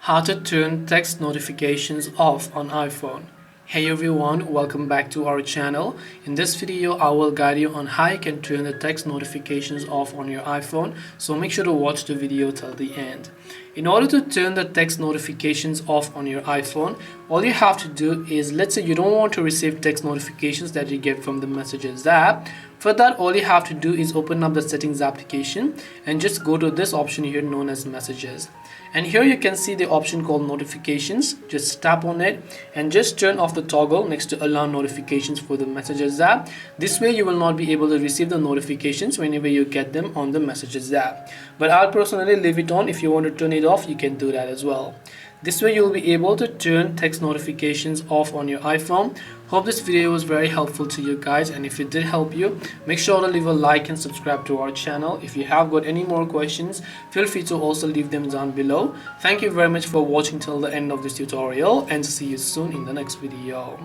How to turn text notifications off on iPhone. Hey everyone, welcome back to our channel. In this video, I will guide you on how you can turn the text notifications off on your iPhone, so make sure to watch the video till the end. In order to turn the text notifications off on your iPhone, all you have to do is, let's say you don't want to receive text notifications that you get from the Messages app. For that, all you have to do is open up the Settings application and just go to this option here known as Messages. And here you can see the option called Notifications. Just tap on it and just turn off the toggle next to Allow Notifications for the Messages app. This way you will not be able to receive the notifications whenever you get them on the Messages app. But I'll personally leave it on. If you want to turn it off, you can do that as well. This way you'll be able to turn text notifications off on your iPhone. Hope this video was very helpful to you guys, and if it did help you, make sure to leave a like and subscribe to our channel. If you have got any more questions, feel free to also leave them down below. Thank you very much for watching till the end of this tutorial, and see you soon in the next video.